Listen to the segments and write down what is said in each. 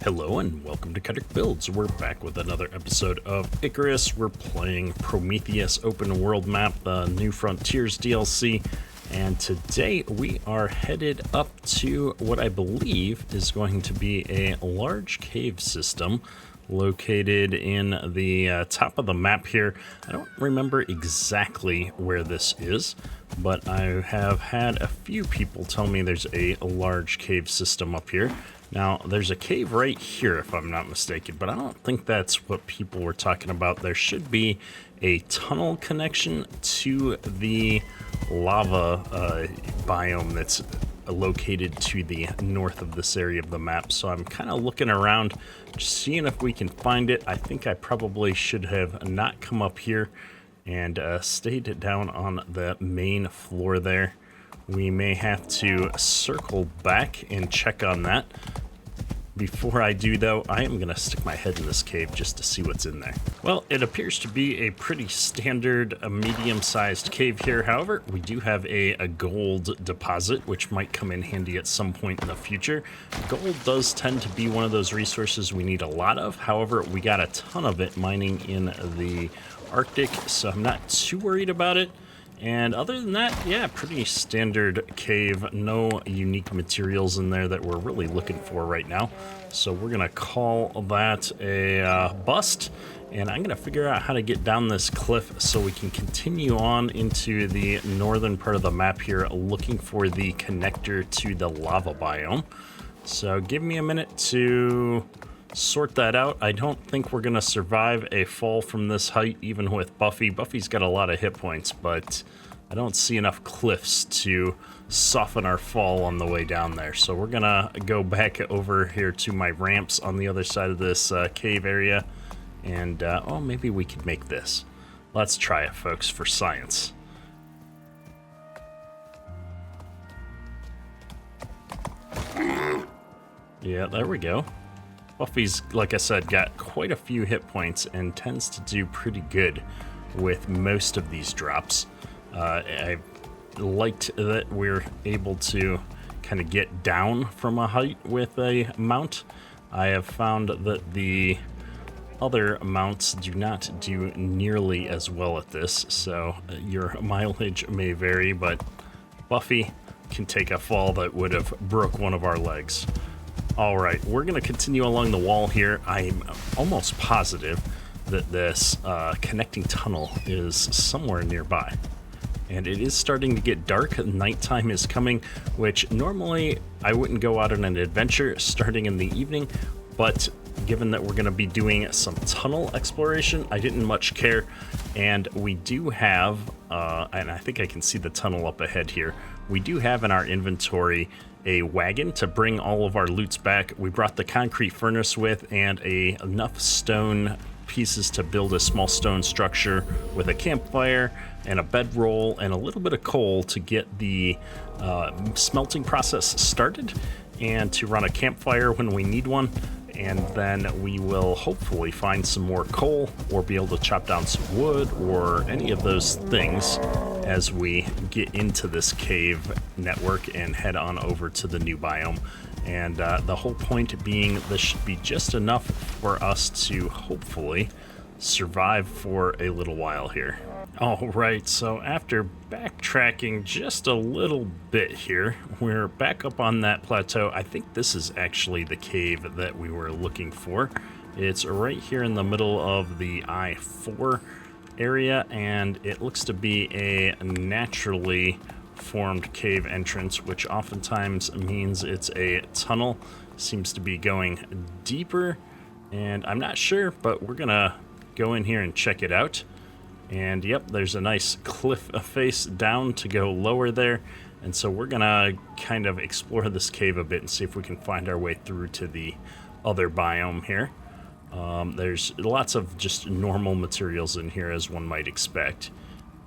Hello and welcome to Kinetic Builds. We're back with another episode of Icarus. We're playing Prometheus open world map, the New Frontiers DLC, and today we are headed up to what I believe is going to be a large cave system located in the top of the map here. I don't remember exactly where this is, but I have had a few people tell me there's a large cave system up here. Now, there's a cave right here, if I'm not mistaken, but I don't think that's what people were talking about. There should be a tunnel connection to the lava biome that's located to the north of this area of the map. So I'm kind of looking around, just seeing if we can find it. I think I probably should have not come up here and stayed down on the main floor there. We may have to circle back and check on that. Before I do, though, I am going to stick my head in this cave just to see what's in there. Well, it appears to be a pretty standard medium-sized cave here. However, we do have a gold deposit, which might come in handy at some point in the future. Gold does tend to be one of those resources we need a lot of. However, we got a ton of it mining in the Arctic, so I'm not too worried about it. And other than that, yeah, pretty standard cave. No unique materials in there that we're really looking for right now. So we're going to call that a bust. And I'm going to figure out how to get down this cliff so we can continue on into the northern part of the map here, looking for the connector to the lava biome. So give me a minute to sort that out. I don't think we're gonna survive a fall from this height, even with Buffy. Buffy's got a lot of hit points, but I don't see enough cliffs to soften our fall on the way down there. So we're gonna go back over here to my ramps on the other side of this cave area, and oh, maybe we could make this. Let's try it, folks, for science. Yeah, there we go. Buffy's, like I said, got quite a few hit points and tends to do pretty good with most of these drops. I liked that we're able to kind of get down from a height with a mount. I have found that the other mounts do not do nearly as well at this, so your mileage may vary, but Buffy can take a fall that would have broke one of our legs. All right, we're going to continue along the wall here. I'm almost positive that this connecting tunnel is somewhere nearby. And it is starting to get dark. Nighttime is coming, which normally I wouldn't go out on an adventure starting in the evening, but given that we're going to be doing some tunnel exploration, I didn't much care. And we do have, and I think I can see the tunnel up ahead here, we do have in our inventory a wagon to bring all of our loots back. We brought the concrete furnace with and enough stone pieces to build a small stone structure with a campfire and a bedroll and a little bit of coal to get the smelting process started and to run a campfire when we need one. And then we will hopefully find some more coal or be able to chop down some wood or any of those things as we get into this cave network and head on over to the new biome. And the whole point being this should be just enough for us to hopefully survive for a little while here. All right, so after backtracking just a little bit here, we're back up on that plateau. I think this is actually the cave that we were looking for. It's right here in the middle of the I-4 area, and it looks to be a naturally formed cave entrance, which oftentimes means it's a tunnel. Seems to be going deeper, and I'm not sure, but we're gonna go in here and check it out. And yep, there's a nice cliff face down to go lower there. And so we're gonna kind of explore this cave a bit and see if we can find our way through to the other biome here. There's lots of just normal materials in here, as one might expect.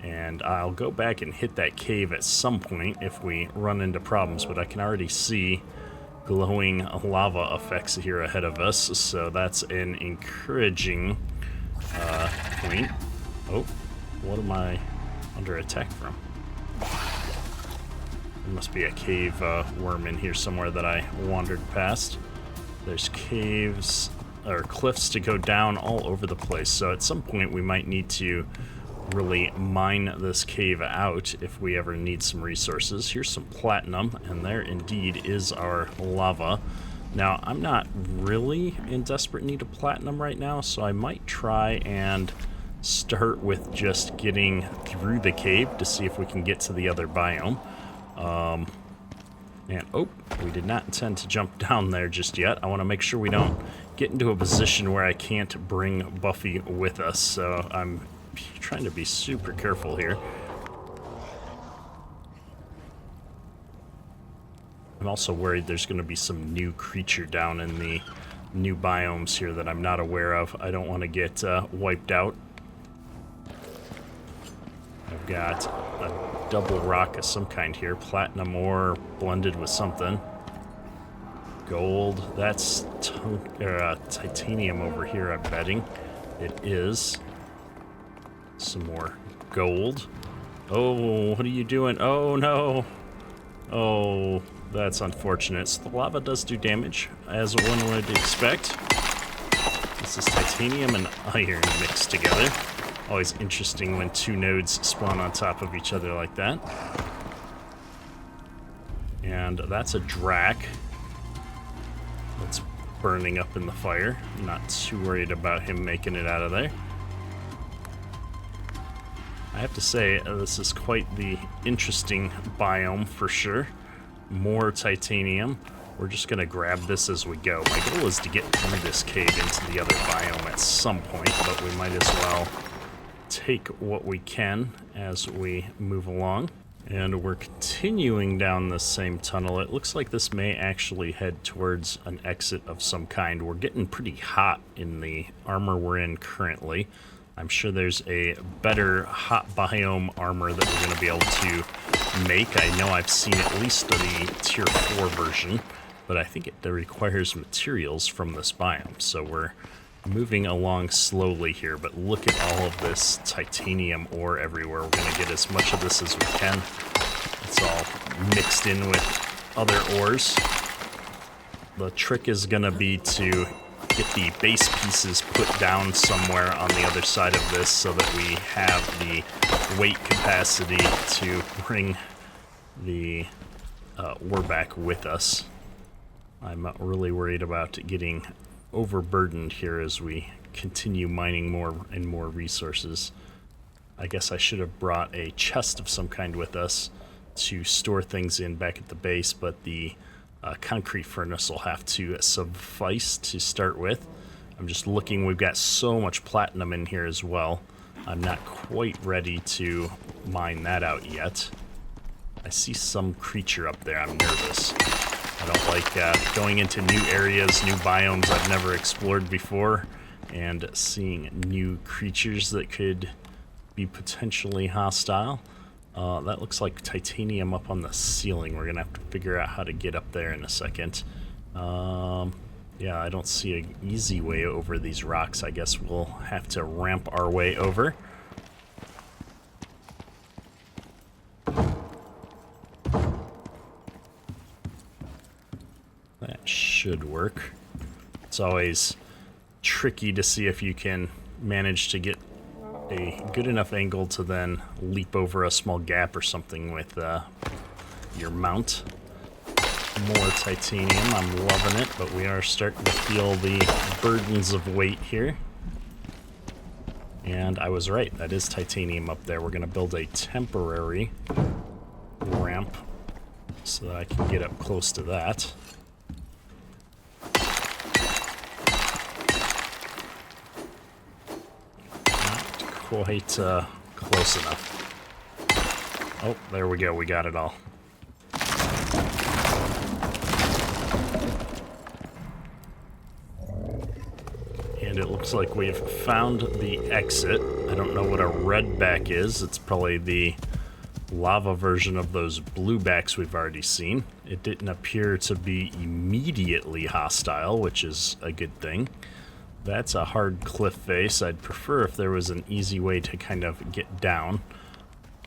And I'll go back and hit that cave at some point if we run into problems, but I can already see glowing lava effects here ahead of us. So that's an encouraging point. Oh, what am I under attack from? There must be a cave worm in here somewhere that I wandered past. There's caves or cliffs to go down all over the place. So at some point we might need to really mine this cave out if we ever need some resources. Here's some platinum, and there indeed is our lava. Now, I'm not really in desperate need of platinum right now, so I might try and start with just getting through the cave to see if we can get to the other biome. And, oh, we did not intend to jump down there just yet. I want to make sure we don't get into a position where I can't bring Buffy with us, so I'm trying to be super careful here. I'm also worried there's going to be some new creature down in the new biomes here that I'm not aware of. I don't want to get wiped out. I've got a double rock of some kind here. Platinum ore blended with something. Gold. That's titanium over here, I'm betting. It is. Some more gold. Oh, what are you doing? Oh, no. Oh, that's unfortunate. So the lava does do damage, as one would expect. This is titanium and iron mixed together. Always interesting when two nodes spawn on top of each other like that. And that's a drac that's burning up in the fire. I'm not too worried about him making it out of there. I have to say, this is quite the interesting biome for sure. More titanium. We're just going to grab this as we go. My goal is to get through this cave into the other biome at some point, but we might as well take what we can as we move along. And we're continuing down this same tunnel. It looks like this may actually head towards an exit of some kind. We're getting pretty hot in the armor we're in currently. I'm sure there's a better hot biome armor that we're going to be able to make. I know I've seen at least the tier 4 version, but I think it requires materials from this biome. So we're moving along slowly here, but look at all of this titanium ore everywhere. We're going to get as much of this as we can. It's all mixed in with other ores. The trick is going to be to get the base pieces put down somewhere on the other side of this so that we have the weight capacity to bring the ore back with us. I'm really worried about getting overburdened here as we continue mining more and more resources. I guess I should have brought a chest of some kind with us to store things in back at the base, but the concrete furnace will have to suffice to start with. I'm just looking, we've got so much platinum in here as well. I'm not quite ready to mine that out yet. I see some creature up there. I'm nervous. I don't like going into new areas, new biomes I've never explored before, and seeing new creatures that could be potentially hostile. That looks like titanium up on the ceiling. We're gonna have to figure out how to get up there in a second. Yeah, I don't see an easy way over these rocks. I guess we'll have to ramp our way over. That should work. It's always tricky to see if you can manage to get a good enough angle to then leap over a small gap or something with your mount. More titanium, I'm loving it, but we are starting to feel the burdens of weight here. And I was right, that is titanium up there. We're going to build a temporary ramp so that I can get up close to that. Quite close enough. Oh, there we go. We got it all. And it looks like we've found the exit. I don't know what a red back is. It's probably the lava version of those blue backs we've already seen. It didn't appear to be immediately hostile, which is a good thing. That's a hard cliff face. I'd prefer if there was an easy way to kind of get down.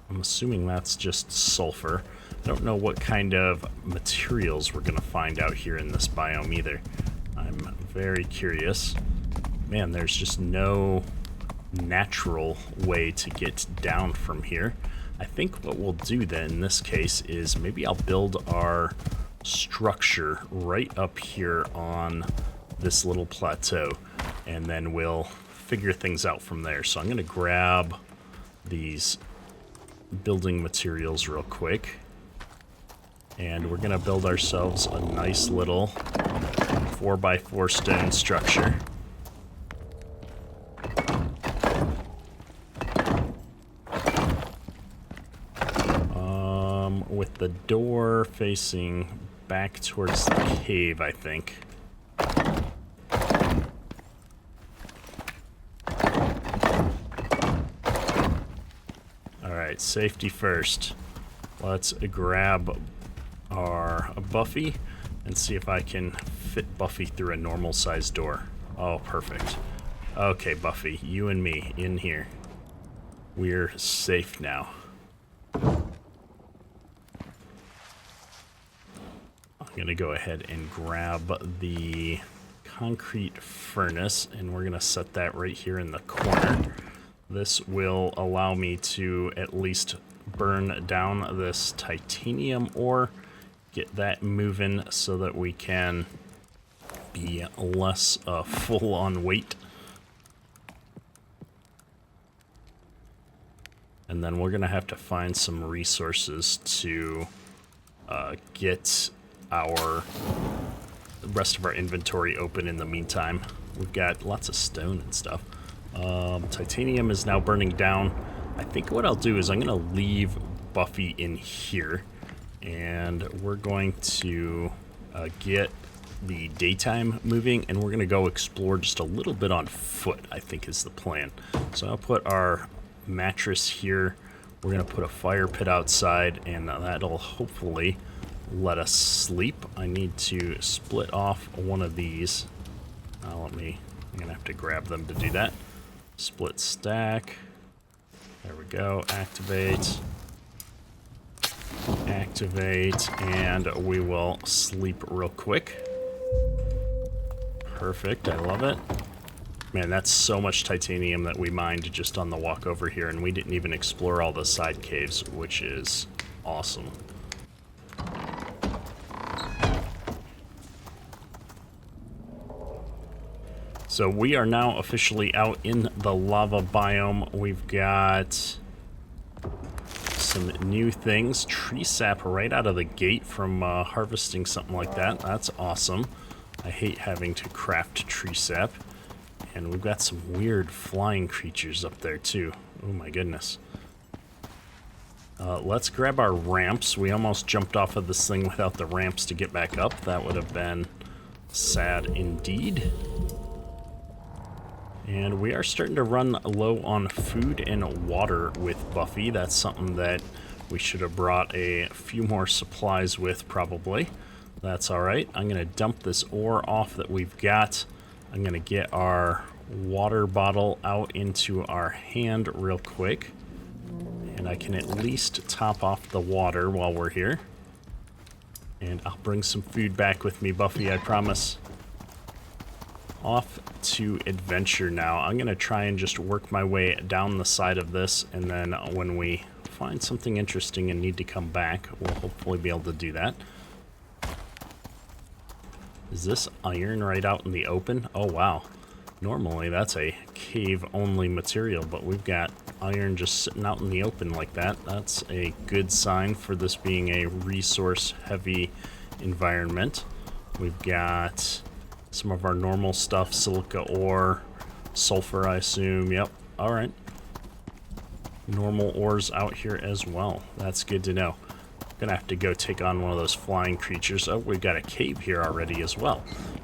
I'm assuming that's just sulfur. I don't know what kind of materials we're going to find out here in this biome either. I'm very curious. Man, there's just no natural way to get down from here. I think what we'll do then in this case is maybe I'll build our structure right up here on this little plateau, and then we'll figure things out from there. So I'm going to grab these building materials real quick, and we're going to build ourselves a nice little 4x4 stone structure. With the door facing back towards the cave, I think. Alright, safety first. Let's grab our Buffy and see if I can fit Buffy through a normal sized door. Oh, perfect. Okay, Buffy, you and me in here. We're safe now. I'm going to go ahead and grab the concrete furnace, and we're going to set that right here in the corner. This will allow me to at least burn down this titanium ore, get that moving so that we can be less full on weight. And then we're going to have to find some resources to get the rest of our inventory open in the meantime. We've got lots of stone and stuff. Titanium is now burning down. I think what I'll do is I'm going to leave Buffy in here, and we're going to get the daytime moving, and we're going to go explore just a little bit on foot, I think is the plan. So I'll put our mattress here. We're going to put a fire pit outside, and that'll hopefully let us sleep. I need to split off one of these. I'm gonna have to grab them to do that. Split stack. There we go. Activate, and we will sleep real quick. Perfect, I love it. Man, that's so much titanium that we mined just on the walk over here, and we didn't even explore all the side caves, which is awesome. So we are now officially out in the lava biome. We've got some new things. Tree sap right out of the gate from harvesting something like that. That's awesome. I hate having to craft tree sap. And we've got some weird flying creatures up there too. Oh my goodness. Let's grab our ramps. We almost jumped off of this thing without the ramps to get back up. That would have been sad indeed. And we are starting to run low on food and water with Buffy. That's something that we should have brought a few more supplies with probably. That's alright. I'm going to dump this ore off that we've got. I'm going to get our water bottle out into our hand real quick. And I can at least top off the water while we're here. And I'll bring some food back with me, Buffy, I promise. Off to adventure now. I'm going to try and just work my way down the side of this, and then when we find something interesting and need to come back, we'll hopefully be able to do that. Is this iron right out in the open? Oh wow. Normally that's a cave-only material, but we've got iron just sitting out in the open like that. That's a good sign for this being a resource-heavy environment. We've got some of our normal stuff, silica ore, sulfur, I assume. Yep, all right. Normal ores out here as well. That's good to know. Gonna have to go take on one of those flying creatures. Oh, we've got a cave here already as well.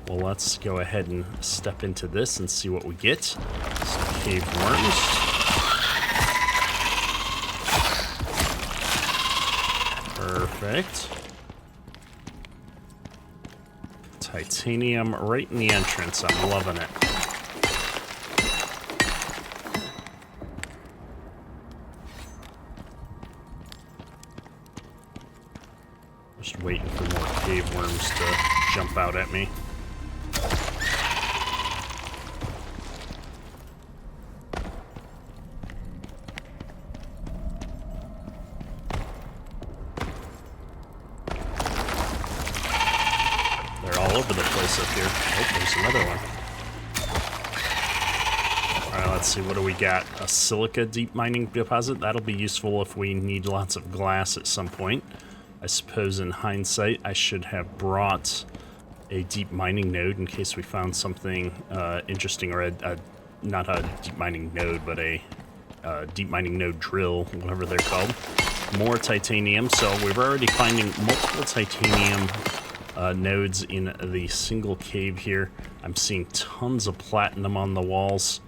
Well, let's go ahead and step into this and see what we get. Some cave worms. Perfect. Titanium right in the entrance. I'm loving it. Just waiting for more cave worms to jump out at me. deposit here. Oh, there's another one. Alright, let's see, what do we got? A silica deep mining deposit? That'll be useful if we need lots of glass at some point. I suppose in hindsight, I should have brought a deep mining node in case we found something interesting, or not a deep mining node, but a deep mining node drill, whatever they're called. More titanium, so we're already finding multiple titanium nodes in the single cave here. I'm seeing tons of platinum on the walls.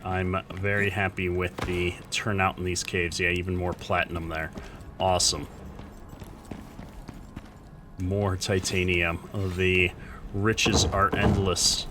I'm very happy with the turnout in these caves. Yeah, even more platinum there. Awesome. More titanium. The riches are endless.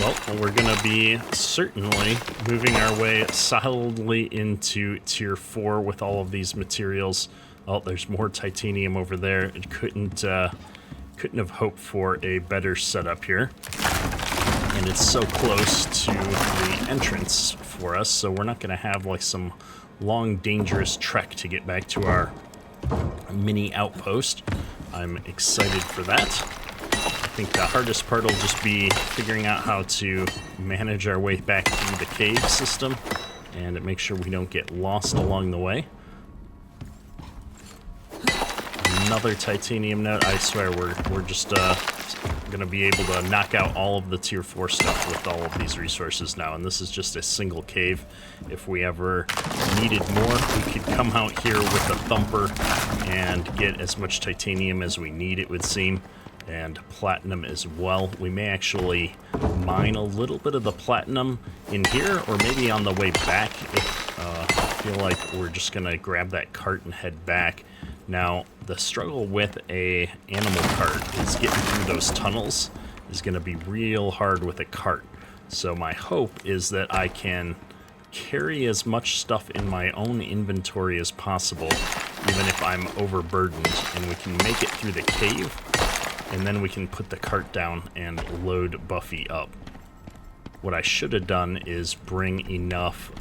Well, we're going to be certainly moving our way solidly into Tier 4 with all of these materials. Oh, there's more titanium over there. It couldn't have hoped for a better setup here. And it's so close to the entrance for us, so we're not going to have like some long, dangerous trek to get back to our mini outpost. I'm excited for that. I think the hardest part will just be figuring out how to manage our way back through the cave system and make sure we don't get lost along the way. Another titanium node. I swear we're just gonna be able to knock out all of the Tier 4 stuff with all of these resources now, and this is just a single cave. If we ever needed more, we could come out here with a thumper and get as much titanium as we need, it would seem. And platinum as well. We may actually mine a little bit of the platinum in here, or maybe on the way back if I feel like we're just gonna grab that cart and head back. Now, the struggle with a animal cart is getting through those tunnels is gonna be real hard with a cart. So my hope is that I can carry as much stuff in my own inventory as possible, even if I'm overburdened, and we can make it through the cave. And then we can put the cart down and load Buffy up. What I should have done is bring enough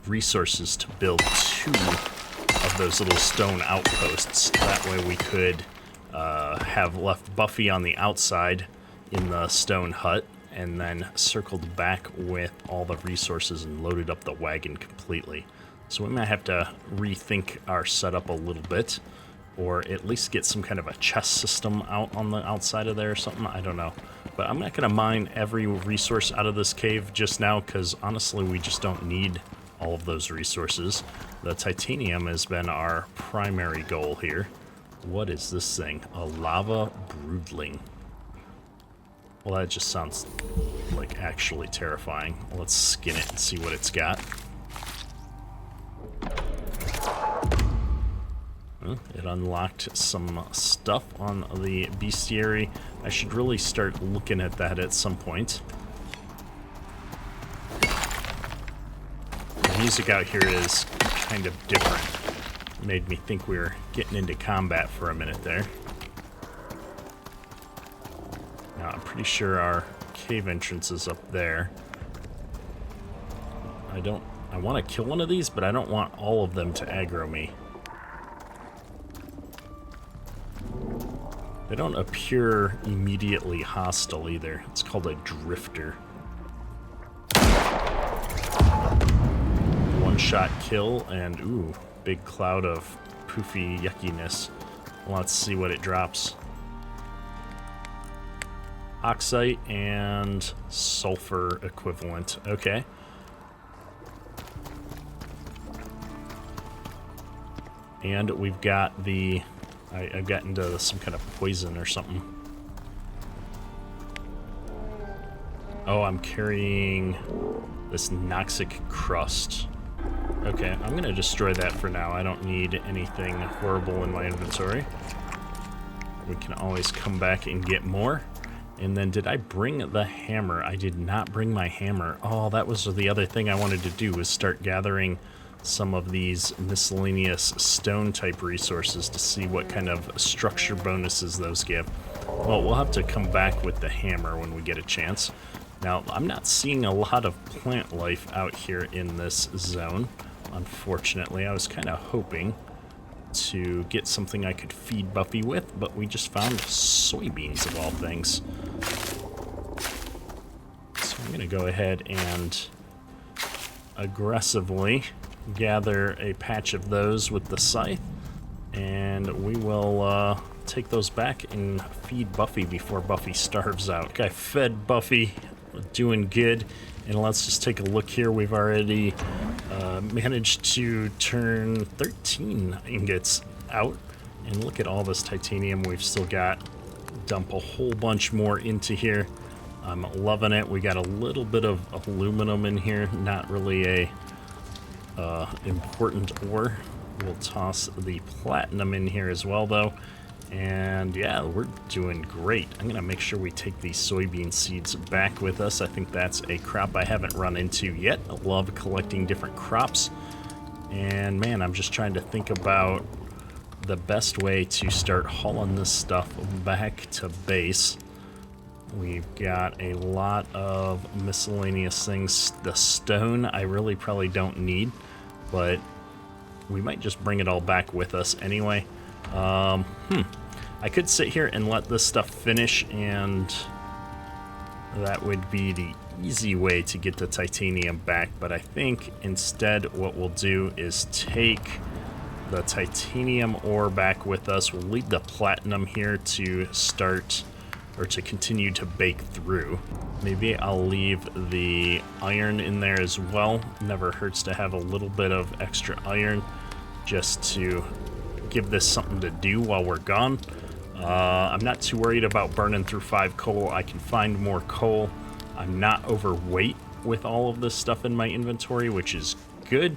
resources to build 2 of those little stone outposts. That way we could have left Buffy on the outside in the stone hut, and then circled back with all the resources and loaded up the wagon completely. So we might have to rethink our setup a little bit, or at least get some kind of a chest system out on the outside of there or something. I don't know. But I'm not going to mine every resource out of this cave just now, because honestly we just don't need all of those resources. The titanium has been our primary goal here. What is this thing? A lava broodling. Well, that just sounds like actually terrifying. Let's skin it and see what it's got. It unlocked some stuff on the bestiary. I should really start looking at that at some point. The music out here is kind of different. It made me think we were getting into combat for a minute there. Now, I'm pretty sure our cave entrance is up there. I want to kill one of these, but I don't want all of them to aggro me. They don't appear immediately hostile either. It's called a drifter. One-shot kill, and ooh, big cloud of poofy yuckiness. Let's see what it drops. Oxite and sulfur equivalent. Okay. And we've got the... I've gotten into some kind of poison or something. Oh, I'm carrying this noxic crust. Okay, I'm gonna destroy that for now. I don't need anything horrible in my inventory. We can always come back and get more. And then did I bring the hammer? I did not bring my hammer. Oh, that was the other thing I wanted to do, was start gathering some of these miscellaneous stone type resources to see what kind of structure bonuses those give. Well, we'll have to come back with the hammer when we get a chance. Now, I'm not seeing a lot of plant life out here in this zone, unfortunately. I was kind of hoping to get something I could feed Buffy with, but we just found soybeans of all things. So I'm gonna go ahead and aggressively gather a patch of those with the scythe, and we will take those back and feed Buffy before Buffy starves out. I fed Buffy, doing good. And let's just take a look here. We've already managed to turn 13 ingots out. And look at all this titanium we've still got. Dump a whole bunch more into here. I'm loving it. We got a little bit of aluminum in here. Not really a important ore. We'll toss the platinum in here as well, though. And yeah, we're doing great. I'm gonna make sure we take these soybean seeds back with us. I think that's a crop I haven't run into yet. I love collecting different crops. And man, I'm just trying to think about the best way to start hauling this stuff back to base. We've got a lot of miscellaneous things. The stone I really probably don't need, but we might just bring it all back with us anyway. I could sit here and let this stuff finish, and that would be the easy way to get the titanium back, but I think instead what we'll do is take the titanium ore back with us. We'll leave the platinum here to start, or to continue to bake through. Maybe I'll leave the iron in there as well. Never hurts to have a little bit of extra iron just to give this something to do while we're gone. I'm not too worried about burning through 5 coal. I can find more coal. I'm not overweight with all of this stuff in my inventory, which is good.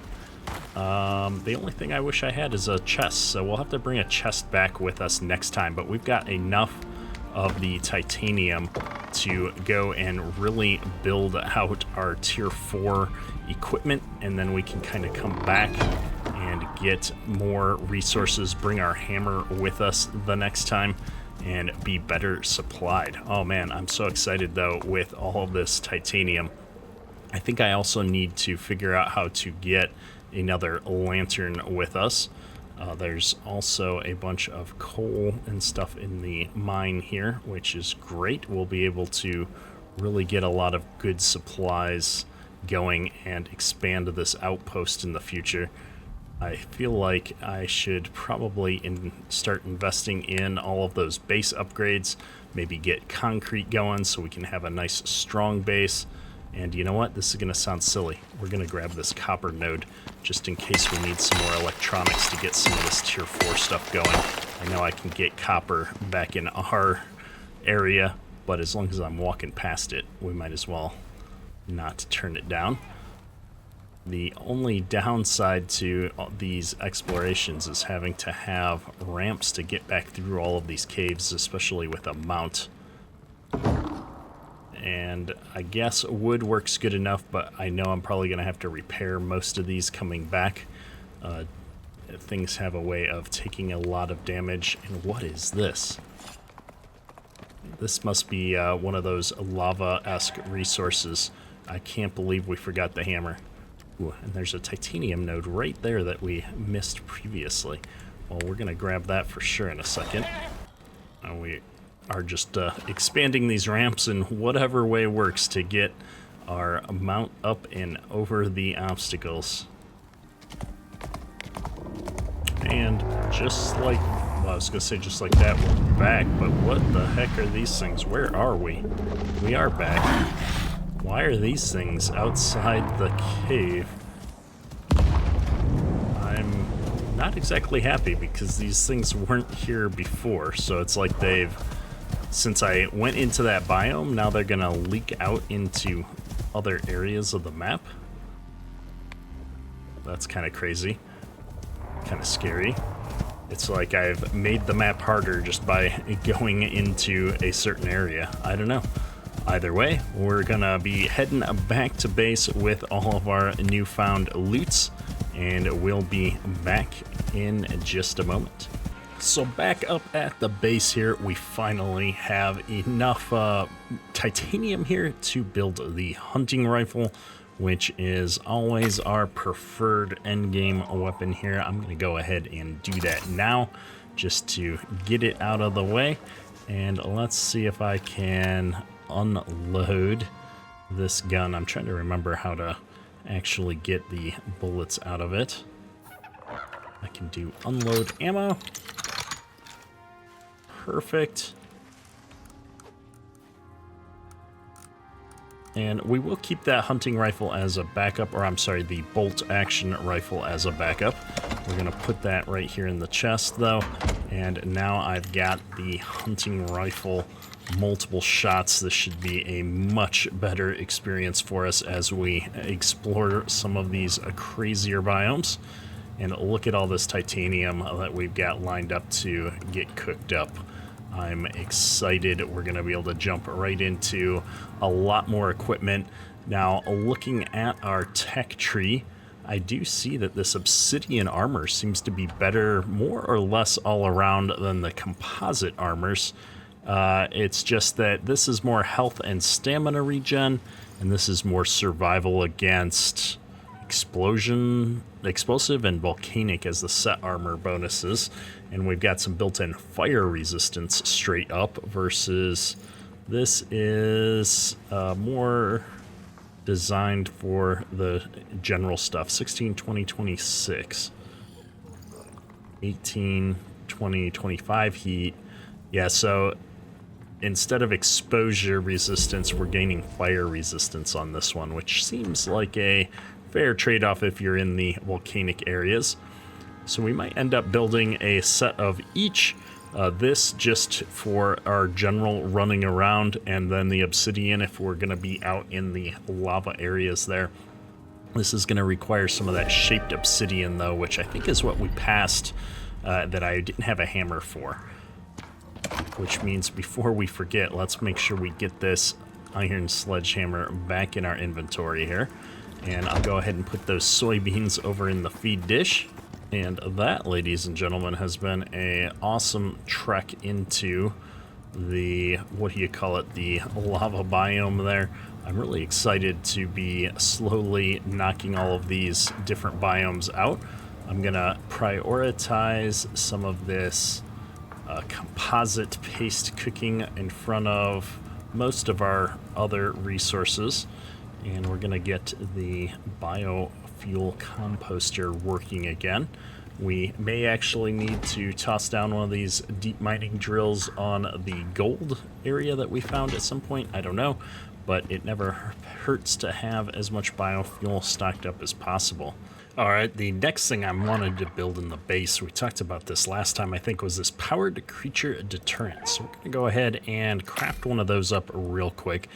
The only thing I wish I had is a chest, so we'll have to bring a chest back with us next time, but we've got enough of the titanium to go and really build out our tier 4 equipment, and then we can kind of come back and get more resources, bring our hammer with us the next time, and be better supplied. Oh man, I'm so excited though with all of this titanium. I think I also need to figure out how to get another lantern with us. There's also a bunch of coal and stuff in the mine here, which is great. We'll be able to really get a lot of good supplies going and expand this outpost in the future. I feel like I should probably start investing in all of those base upgrades, maybe get concrete going so we can have a nice strong base. And you know what? This is going to sound silly. We're going to grab this copper node just in case we need some more electronics to get some of this tier 4 stuff going. I know I can get copper back in our area, but as long as I'm walking past it, we might as well not turn it down. The only downside to these explorations is having to have ramps to get back through all of these caves, especially with a mount. And I guess wood works good enough, but I know I'm probably going to have to repair most of these coming back. Things have a way of taking a lot of damage. And what is this? This must be one of those lava-esque resources. I can't believe we forgot the hammer. Ooh, and there's a titanium node right there that we missed previously. Well, we're going to grab that for sure in a second. We are just expanding these ramps in whatever way works to get our mount up and over the obstacles. And just like, well, I was going to say just like that, we're back, but what the heck are these things? Where are we? We are back. Why are these things outside the cave? I'm not exactly happy because these things weren't here before, so it's like they've, since I went into that biome, now they're gonna leak out into other areas of the map. That's kind of crazy, kind of scary. It's like I've made the map harder just by going into a certain area. I don't know. Either way, we're gonna be heading back to base with all of our newfound loots, and we'll be back in just a moment. So back up at the base here, we finally have enough titanium here to build the hunting rifle, which is always our preferred endgame weapon here. I'm going to go ahead and do that now just to get it out of the way. And let's see if I can unload this gun. I'm trying to remember how to actually get the bullets out of it. I can do unload ammo. Perfect. And we will keep that hunting rifle as a backup, or I'm sorry, the bolt action rifle as a backup. We're gonna put that right here in the chest though. And now I've got the hunting rifle, multiple shots. This should be a much better experience for us as we explore some of these crazier biomes. And look at all this titanium that we've got lined up to get cooked up. I'm excited. We're going to be able to jump right into a lot more equipment. Now, looking at our tech tree, I do see that this obsidian armor seems to be better, more or less all around, than the composite armors. It's just that this is more health and stamina regen, and this is more survival against explosive and volcanic as the set armor bonuses. And we've got some built-in fire resistance straight up versus this is more designed for the general stuff. 16, 20, 26, 18, 20, 25 heat. Yeah, so instead of exposure resistance, we're gaining fire resistance on this one, which seems like a fair trade-off if you're in the volcanic areas. So we might end up building a set of each. This just for our general running around, and then the obsidian if we're going to be out in the lava areas there. This is going to require some of that shaped obsidian though, which I think is what we passed that I didn't have a hammer for. Which means before we forget, let's make sure we get this iron sledgehammer back in our inventory here. And I'll go ahead and put those soybeans over in the feed dish. And that, ladies and gentlemen, has been an awesome trek into the, what do you call it, the lava biome there. I'm really excited to be slowly knocking all of these different biomes out. I'm gonna prioritize some of this composite paste cooking in front of most of our other resources. And we're gonna get the biofuel composter working again. We may actually need to toss down one of these deep mining drills on the gold area that we found at some point. I don't know, but it never hurts to have as much biofuel stocked up as possible. All right, the next thing I wanted to build in the base, we talked about this last time, I think, was this powered creature deterrent. So we're gonna go ahead and craft one of those up real quick.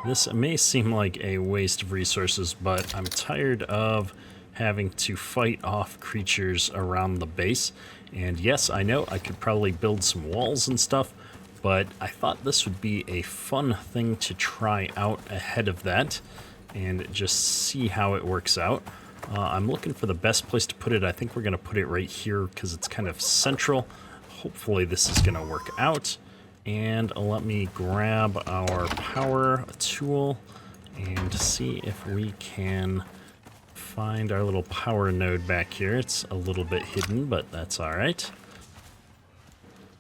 This may seem like a waste of resources, but I'm tired of having to fight off creatures around the base. And yes, I know I could probably build some walls and stuff, but I thought this would be a fun thing to try out ahead of that and just see how it works out. I'm looking for the best place to put it. I think we're going to put it right here because it's kind of central. Hopefully this is going to work out. And let me grab our power tool and see if we can find our little power node back here. It's a little bit hidden, but that's all right.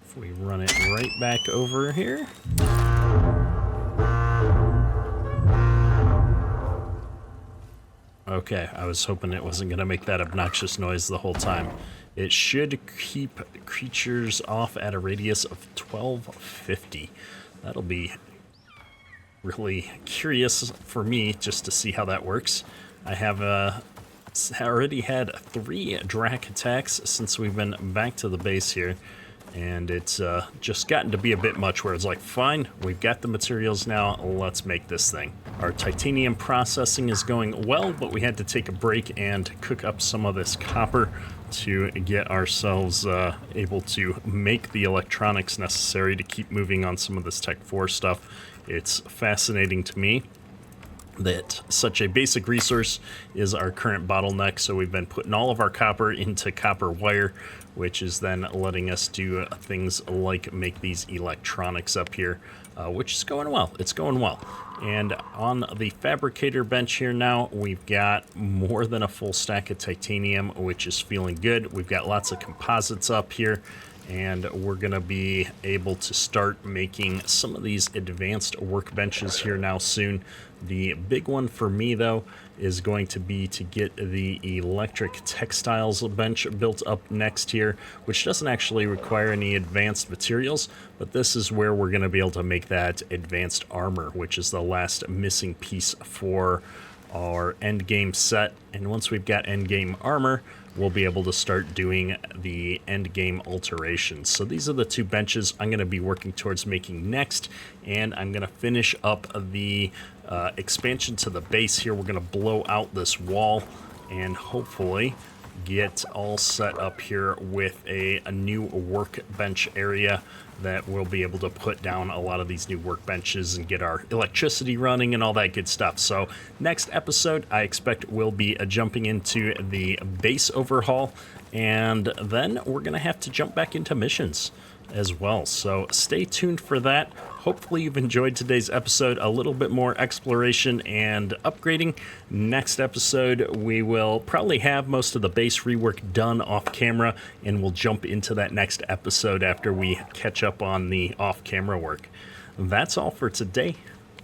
If we run it right back over here. Okay, I was hoping it wasn't going to make that obnoxious noise the whole time. It should keep creatures off at a radius of 1250. That'll be really curious for me just to see how that works. I have already had 3 Drac attacks since we've been back to the base here. And it's just gotten to be a bit much where it's like, fine, we've got the materials now, let's make this thing. Our titanium processing is going well, but we had to take a break and cook up some of this copper to get ourselves able to make the electronics necessary to keep moving on some of this Tech 4 stuff. It's fascinating to me that such a basic resource is our current bottleneck, so we've been putting all of our copper into copper wire, which is then letting us do things like make these electronics up here, which is going well. It's going well. And on the fabricator bench here now, we've got more than a full stack of titanium, which is feeling good. We've got lots of composites up here, and we're going to be able to start making some of these advanced workbenches here now soon. The big one for me, though, is going to be to get the electric textiles bench built up next here, which doesn't actually require any advanced materials, but this is where we're going to be able to make that advanced armor, which is the last missing piece for our end game set. And once we've got end game armor, we'll be able to start doing the end game alterations. So these are the two benches I'm going to be working towards making next, and I'm going to finish up the expansion to the base here. We're going to blow out this wall and hopefully get all set up here with a new workbench area that we'll be able to put down a lot of these new workbenches and get our electricity running and all that good stuff. So next episode, I expect we'll be jumping into the base overhaul, and then we're going to have to jump back into missions as well. So stay tuned for that. Hopefully you've enjoyed today's episode, a little bit more exploration and upgrading. Next episode, we will probably have most of the base rework done off camera, and we'll jump into that next episode after we catch up on the off camera work. That's all for today.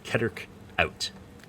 Keterk out.